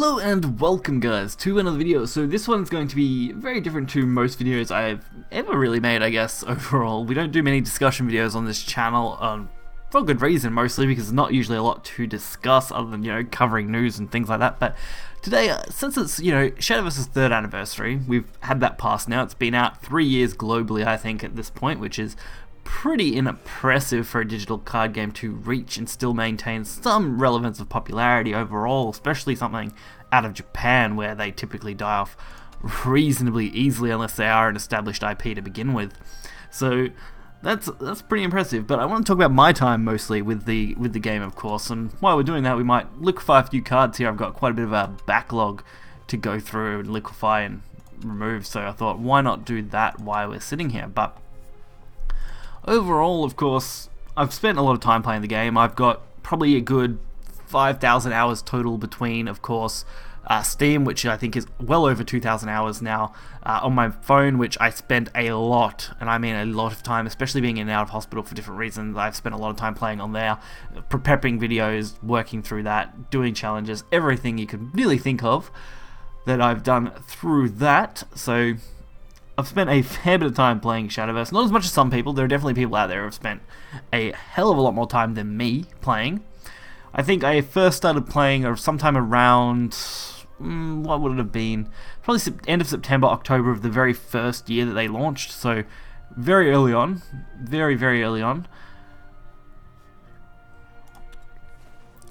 Hello and welcome guys to another video. So this one's going to be very different to most videos I've ever really made, I guess, overall. We don't do many discussion videos on this channel, for good reason mostly, because there's not usually a lot to discuss other than, covering news and things like that. But today, since it's, Shadowverse's 3rd anniversary, we've had that pass now. It's been out 3 years globally, I think, at this point, which is pretty impressive for a digital card game to reach and still maintain some relevance of popularity overall, especially something out of Japan where they typically die off reasonably easily unless they are an established IP to begin with. So that's pretty impressive. But I want to talk about my time mostly with the game, of course, and while we're doing that we might liquefy a few cards here. I've got quite a bit of a backlog to go through and liquefy and remove, so I thought why not do that while we're sitting here. But overall, of course, I've spent a lot of time playing the game. I've got probably a good 5,000 hours total between, of course, Steam, which I think is well over 2,000 hours now, on my phone, which I spent a lot, and I mean a lot of time, especially being in and out of hospital for different reasons. I've spent a lot of time playing on there, prepping videos, working through that, doing challenges, everything you could really think of that I've done through that. So I've spent a fair bit of time playing Shadowverse, not as much as some people. There are definitely people out there who have spent a hell of a lot more time than me playing. I think I first started playing sometime around, what would it have been? Probably end of September, October of the very first year that they launched, so very early on, very early on,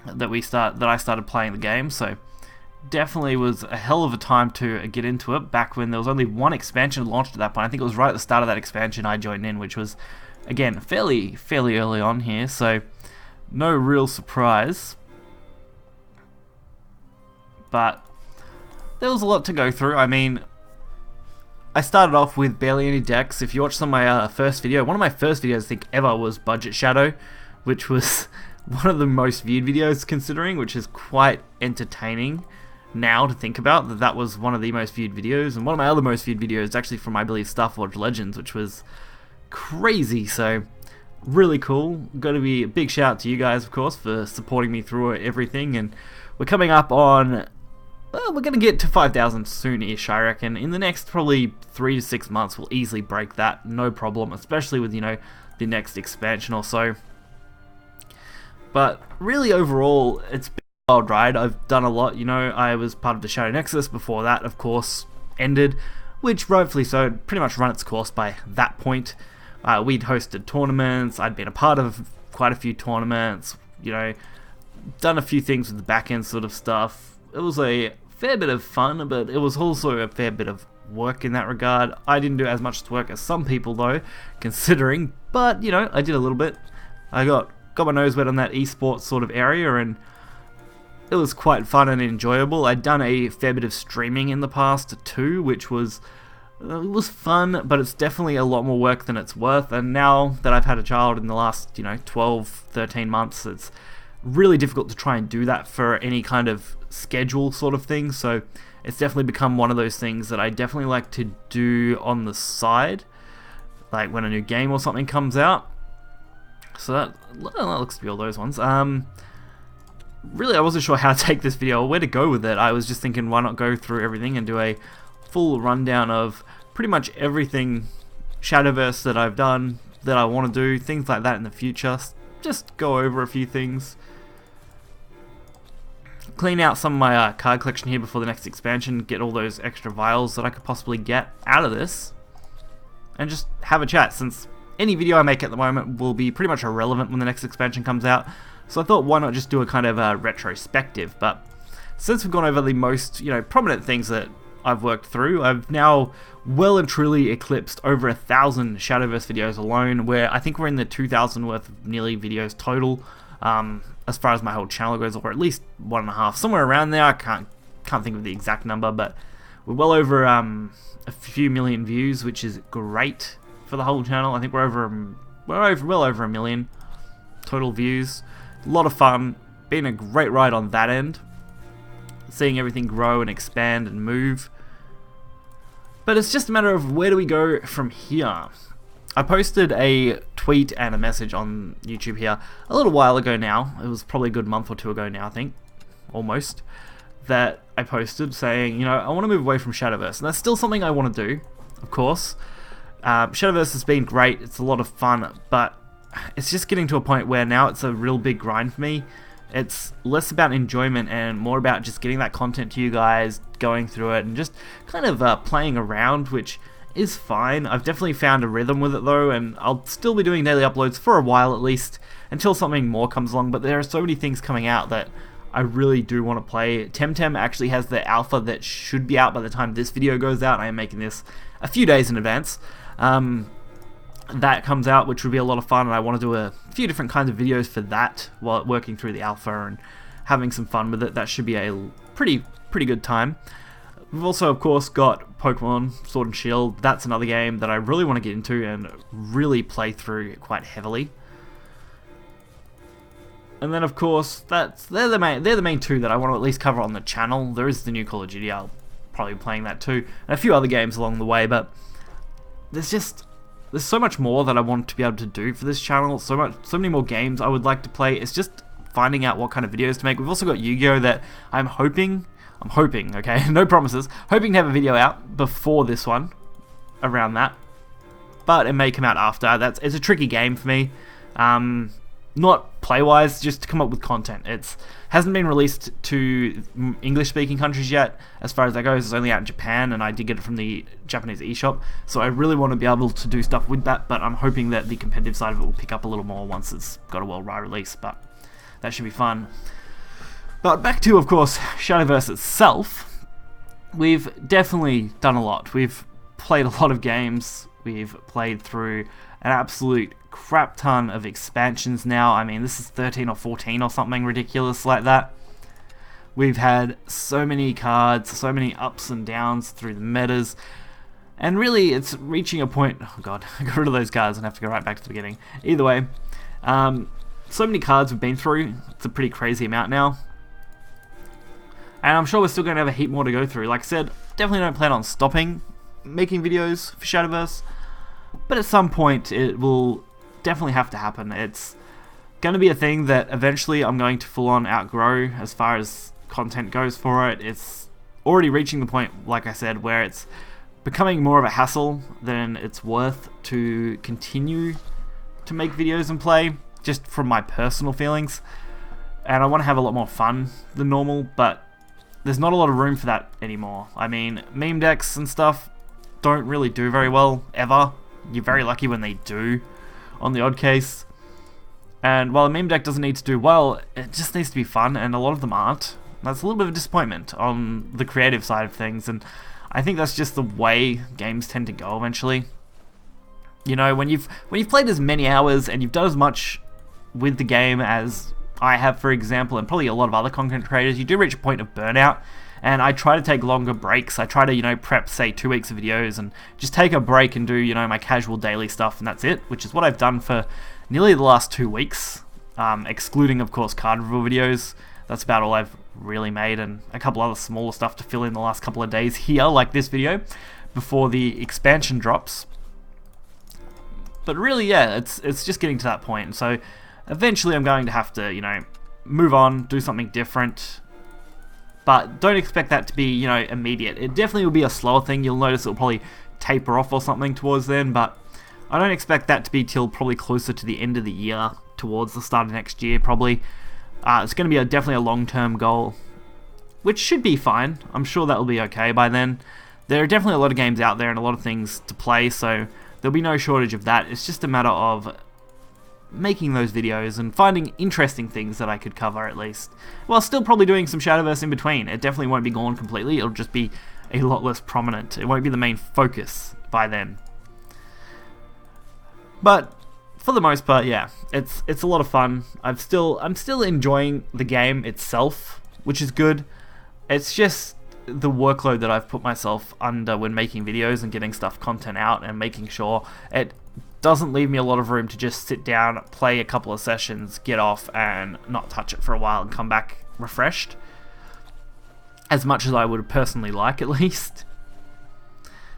that I started playing the game. So definitely was a hell of a time to get into it back when there was only one expansion launched at that point. I think it was right at the start of that expansion I joined in, which was, again, fairly early on here, so no real surprise. But there was a lot to go through. I mean, I started off with barely any decks. If you watch some of my first video, one of my first videos I think ever was Budget Shadow, which was one of the most viewed videos considering, which is quite entertaining now to think about that was one of the most viewed videos. And one of my other most viewed videos is actually from, I believe, Star Forge Legends, which was crazy. So really cool. Got to be a big shout out to you guys, of course, for supporting me through everything. And we're coming up on, well, we're going to get to 5,000 soon-ish, I reckon. In the next probably 3 to 6 months we'll easily break that, no problem, especially with, the next expansion or so. But really overall, it's been a wild ride. I've done a lot. I was part of the Shadow Nexus before that, of course, ended, which rightfully so, had pretty much run its course by that point. We'd hosted tournaments. I'd been a part of quite a few tournaments, done a few things with the back end sort of stuff. It was a fair bit of fun, but it was also a fair bit of work in that regard. I didn't do as much work as some people though, considering, but I did a little bit. I got my nose wet on that esports sort of area, and it was quite fun and enjoyable. I'd done a fair bit of streaming in the past too, which was it was fun, but it's definitely a lot more work than it's worth. And now that I've had a child in the last 12, 13 months, it's really difficult to try and do that for any kind of schedule sort of thing. So it's definitely become one of those things that I definitely like to do on the side, like when a new game or something comes out. So that looks to be all those ones. Really, I wasn't sure how to take this video or where to go with it. I was just thinking, why not go through everything and do a full rundown of pretty much everything Shadowverse that I've done, that I want to do, things like that in the future. Just go over a few things. Clean out some of my card collection here before the next expansion, get all those extra vials that I could possibly get out of this, and just have a chat, since any video I make at the moment will be pretty much irrelevant when the next expansion comes out. So I thought, why not just do a kind of a retrospective. But since we've gone over the most prominent things that I've worked through, I've now well and truly eclipsed over 1,000 Shadowverse videos alone, where I think we're in the 2,000 worth of nearly videos total, as far as my whole channel goes, or at least 1.5, somewhere around there. I can't think of the exact number, but we're well over a few million views, which is great for the whole channel. I think we're well over 1 million total views. A lot of fun, been a great ride on that end, seeing everything grow and expand and move. But it's just a matter of where do we go from here. I posted a tweet and a message on YouTube here a little while ago now. It was probably a good month or two ago now, I think, almost, that I posted saying, you know, I want to move away from Shadowverse, and that's still something I want to do, of course. Shadowverse has been great, it's a lot of fun, but it's just getting to a point where now it's a real big grind for me. It's less about enjoyment and more about just getting that content to you guys, going through it, and just kind of playing around, which is fine. I've definitely found a rhythm with it though, and I'll still be doing daily uploads for a while at least, until something more comes along, but there are so many things coming out that I really do want to play. Temtem actually has the alpha that should be out by the time this video goes out. I am making this a few days in advance. That comes out, which would be a lot of fun, and I want to do a few different kinds of videos for that while working through the alpha and having some fun with it. That should be a pretty good time. We've also, of course, got Pokemon Sword and Shield. That's another game that I really want to get into and really play through quite heavily. And then, of course, they're the main two that I want to at least cover on the channel. There is the new Call of Duty. I'll probably be playing that too, and a few other games along the way. But there's so much more that I want to be able to do for this channel. So many more games I would like to play. It's just finding out what kind of videos to make. We've also got Yu-Gi-Oh that I'm hoping, okay, no promises, hoping to have a video out before this one, around that. But it may come out after. It's a tricky game for me. Not play-wise, just to come up with content. It hasn't been released to English-speaking countries yet, as far as that goes. It's only out in Japan, and I did get it from the Japanese eShop, so I really want to be able to do stuff with that, but I'm hoping that the competitive side of it will pick up a little more once it's got a worldwide release, but that should be fun. But back to, of course, Shadowverse itself. We've definitely done a lot. We've played a lot of games. We've played through an absolute crap ton of expansions now. I mean, this is 13 or 14 or something ridiculous like that. We've had so many cards, so many ups and downs through the metas, and really it's reaching a point. Oh god, I got rid of those cards and have to go right back to the beginning. Either way, so many cards we've been through. It's a pretty crazy amount now, and I'm sure we're still going to have a heap more to go through. Like I said, definitely don't plan on stopping making videos for Shadowverse, but at some point it will definitely have to happen. It's going to be a thing that eventually I'm going to full on outgrow as far as content goes for it. It's already reaching the point, like I said, where it's becoming more of a hassle than it's worth to continue to make videos and play, just from my personal feelings. And I want to have a lot more fun than normal, but there's not a lot of room for that anymore. I mean, meme decks and stuff don't really do very well, ever. You're very lucky when they do, on the odd case. And while a meme deck doesn't need to do well, it just needs to be fun, and a lot of them aren't. That's a little bit of a disappointment on the creative side of things, and I think that's just the way games tend to go eventually. You know, when you've played as many hours and you've done as much with the game as I have, for example, and probably a lot of other content creators, you do reach a point of burnout. And I try to take longer breaks. I try to, you know, prep, say, 2 weeks of videos and just take a break and do, you know, my casual daily stuff, and that's it, which is what I've done for nearly the last 2 weeks, excluding, of course, card review videos. That's about all I've really made, and a couple other smaller stuff to fill in the last couple of days here, like this video, before the expansion drops. But really, yeah, it's just getting to that point. So eventually I'm going to have to, you know, move on, do something different. But don't expect that to be, you know, immediate. It definitely will be a slower thing. You'll notice it'll probably taper off or something towards then, but I don't expect that to be till probably closer to the end of the year, towards the start of next year, probably. It's going to be definitely a long-term goal, which should be fine. I'm sure that will be okay by then. There are definitely a lot of games out there and a lot of things to play, so there'll be no shortage of that. It's just a matter of making those videos and finding interesting things that I could cover, at least, while still probably doing some Shadowverse in between. It definitely won't be gone completely. It'll just be a lot less prominent. It won't be the main focus by then. But for the most part, yeah, it's a lot of fun. I'm still enjoying the game itself, which is good. It's just the workload that I've put myself under when making videos and getting content out and making sure it doesn't leave me a lot of room to just sit down, play a couple of sessions, get off, and not touch it for a while and come back refreshed. As much as I would personally like, at least.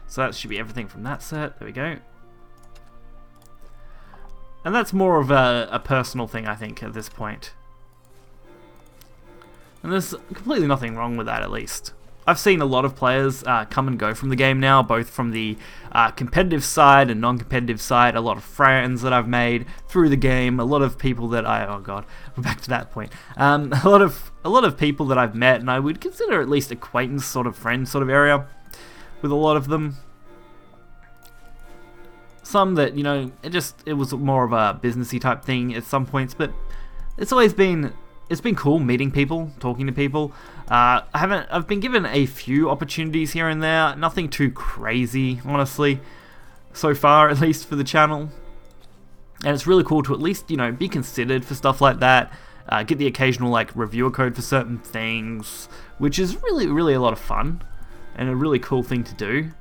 So that should be everything from that set. There we go. And that's more of a personal thing, I think, at this point. And there's completely nothing wrong with that, at least. I've seen a lot of players come and go from the game now, both from the competitive side and non-competitive side. A lot of friends that I've made through the game, a lot of people that oh god, we're back to that point. A lot of people that I've met, and I would consider at least acquaintance, sort of friend sort of area with a lot of them. Some that, you know, it was more of a businessy type thing at some points, but it's been cool meeting people, talking to people. I've been given a few opportunities here and there, nothing too crazy, honestly, so far, at least for the channel. And it's really cool to at least, you know, be considered for stuff like that, get the occasional, like, reviewer code for certain things, which is really, really a lot of fun, and a really cool thing to do.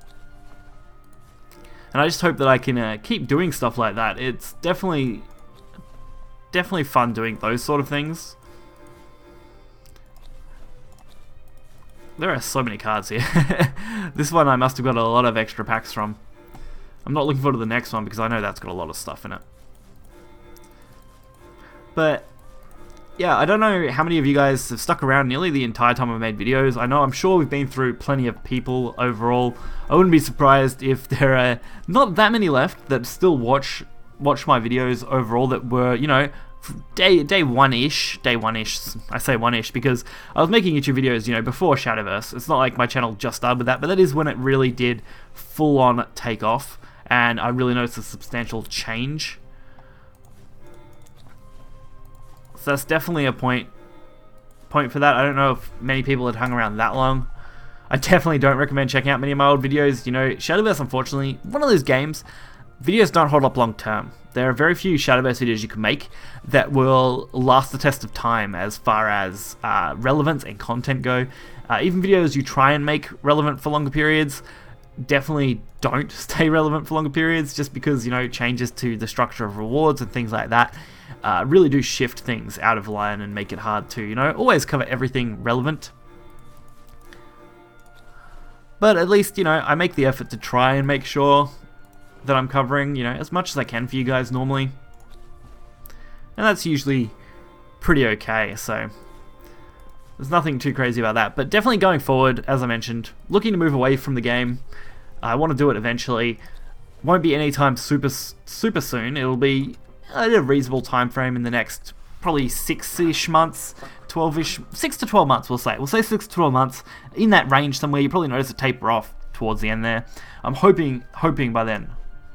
And I just hope that I can keep doing stuff like that. It's definitely fun doing those sort of things. There are so many cards here. This one I must have got a lot of extra packs from. I'm not looking forward to the next one because I know that's got a lot of stuff in it. But yeah, I don't know how many of you guys have stuck around nearly the entire time I've made videos. I'm sure we've been through plenty of people overall. I wouldn't be surprised if there are not that many left that still watch my videos overall that were, you know, day one-ish. I say one-ish because I was making YouTube videos, you know, before Shadowverse. It's not like my channel just started with that, but that is when it really did full-on take off, and I really noticed a substantial change. So that's definitely a point for that. I don't know if many people had hung around that long. I definitely don't recommend checking out many of my old videos. You know, Shadowverse, unfortunately, one of those games, videos don't hold up long term. There are very few Shadowverse videos you can make that will last the test of time as far as relevance and content go. Even videos you try and make relevant for longer periods definitely don't stay relevant for longer periods, just because, you know, changes to the structure of rewards and things like that really do shift things out of line and make it hard to, you know, always cover everything relevant. But at least, you know, I make the effort to try and make sure that I'm covering, you know, as much as I can for you guys normally. And that's usually pretty okay, so there's nothing too crazy about that. But definitely going forward, as I mentioned, looking to move away from the game. I want to do it eventually. Won't be anytime super soon. It'll be at a reasonable time frame in the next probably 6-ish months, 12-ish, 6 to 12 months we'll say. We'll say 6 to 12 months, in that range somewhere. You probably notice it taper off towards the end there. I'm hoping by then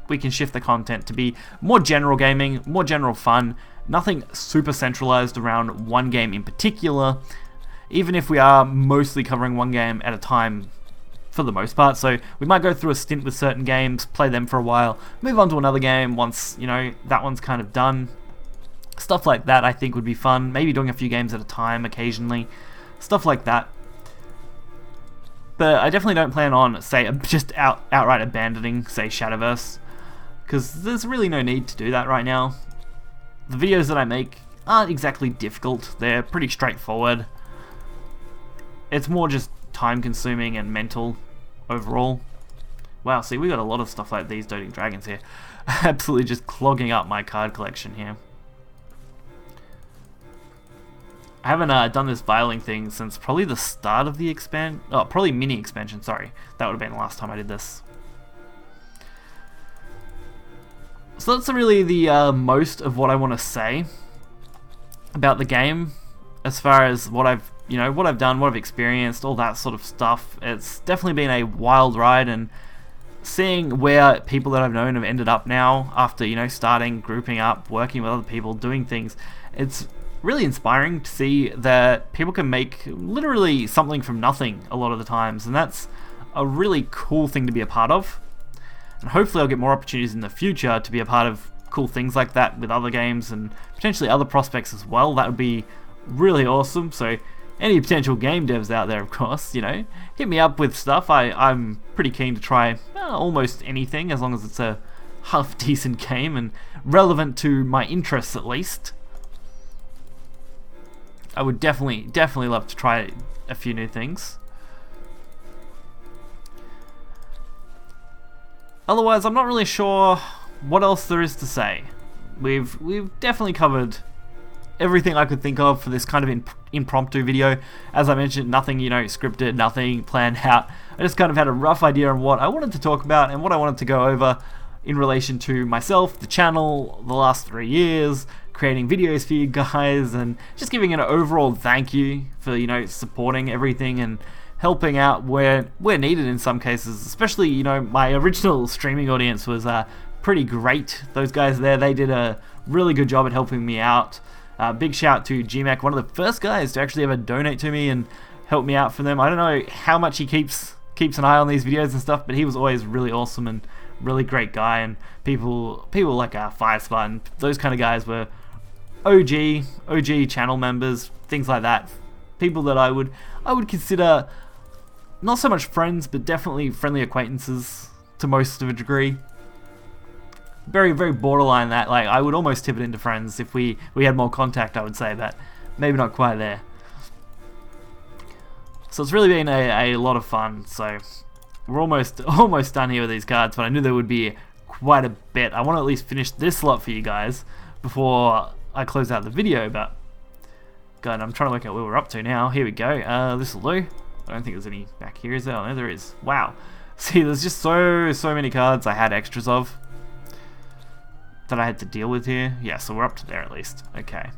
we can shift the content to be more general gaming, more general fun, nothing super centralized around one game in particular, even if we are mostly covering one game at a time for the most part. So we might go through a stint with certain games, play them for a while, move on to another game once, you know, that one's kind of done. Stuff like that I think would be fun. Maybe doing a few games at a time occasionally. Stuff like that. But I definitely don't plan on, say, just outright abandoning, say, Shadowverse, because there's really no need to do that right now. The videos that I make aren't exactly difficult. They're pretty straightforward. It's more just time-consuming and mental overall. Wow, see, we got a lot of stuff like these doting dragons here. Absolutely just clogging up my card collection here. I haven't done this vialing thing since probably the start of the probably mini expansion, sorry. That would have been the last time I did this. So that's really the most of what I want to say about the game, as far as what I've done, what I've experienced, all that sort of stuff. It's definitely been a wild ride, and seeing where people that I've known have ended up now after, you know, starting, grouping up, working with other people, doing things, it's really inspiring to see that people can make literally something from nothing a lot of the times, and that's a really cool thing to be a part of. And hopefully I'll get more opportunities in the future to be a part of cool things like that with other games and potentially other prospects as well. That would be really awesome. So any potential game devs out there, of course, you know, hit me up with stuff. I'm pretty keen to try almost anything, as long as it's a half decent game and relevant to my interests at least. I would definitely love to try a few new things. Otherwise, I'm not really sure what else there is to say. We've definitely covered everything I could think of for this kind of impromptu video. As I mentioned, nothing, you know, scripted, nothing planned out. I just kind of had a rough idea on what I wanted to talk about and what I wanted to go over in relation to myself, the channel, the last 3 years, creating videos for you guys, and just giving an overall thank you for, you know, supporting everything and helping out where needed in some cases. Especially, you know, my original streaming audience was pretty great. Those guys there, they did a really good job at helping me out. Big shout to GMAC, one of the first guys to actually ever donate to me and help me out for them. I don't know how much he keeps an eye on these videos and stuff, but he was always really awesome and really great guy. And people like Fire Spartan, those kind of guys were OG channel members, things like that. People that I would consider not so much friends, but definitely friendly acquaintances to most of a degree. Very, very borderline that. Like, I would almost tip it into friends if we had more contact, I would say, but maybe not quite there. So it's really been a lot of fun. So we're almost done here with these cards, but I knew there would be quite a bit. I want to at least finish this lot for you guys before I close out the video. But God, I'm trying to work out where we're up to now. Here we go. This will do. I don't think there's any back here, is there? Oh, no, there is. Wow. See, there's just so many cards I had extras of that I had to deal with here. Yeah, so we're up to there at least. Okay.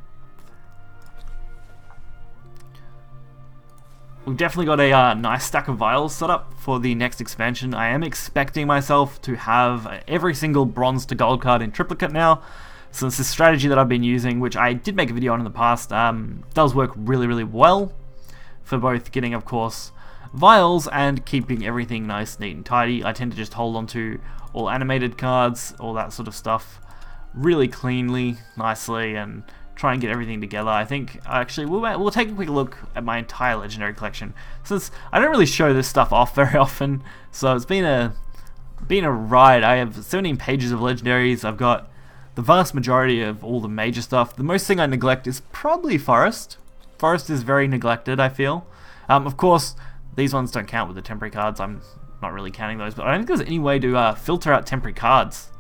We've definitely got a nice stack of vials set up for the next expansion. I am expecting myself to have every single bronze to gold card in triplicate now. So it's this strategy that I've been using, which I did make a video on in the past, does work really, really well for both getting, of course, vials and keeping everything nice, neat and tidy. I tend to just hold on to all animated cards, all that sort of stuff, really cleanly, nicely, and try and get everything together. I think actually we'll take a quick look at my entire legendary collection, since I don't really show this stuff off very often. So it's been a ride. I have 17 pages of legendaries. I've got the vast majority of all the major stuff. The most thing I neglect is probably Forest. Forest is very neglected, I feel. Of course, these ones don't count with the temporary cards. I'm not really counting those, but I don't think there's any way to filter out temporary cards.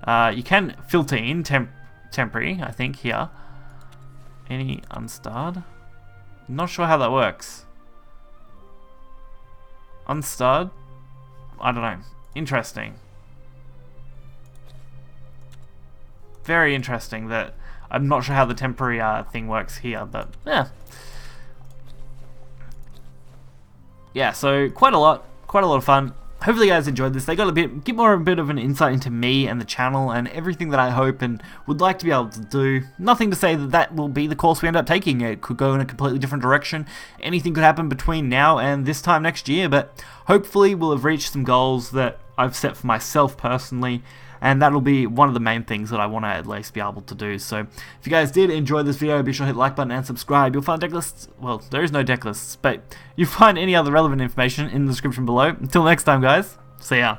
You can filter in temporary, I think, here. Any unstarred? Not sure how that works. Unstarred? I don't know. Interesting. Very interesting that I'm not sure how the temporary thing works here, but yeah. Yeah, so quite a lot of fun. Hopefully you guys enjoyed this. They got a bit of an insight into me and the channel and everything that I hope and would like to be able to do. Nothing to say that will be the course we end up taking. It could go in a completely different direction. Anything could happen between now and this time next year, but hopefully we'll have reached some goals that I've set for myself personally, and that'll be one of the main things that I want to at least be able to do. So if you guys did enjoy this video, be sure to hit the like button and subscribe. You'll find deck lists, well, there is no deck lists, but you'll find any other relevant information in the description below. Until next time, guys, see ya.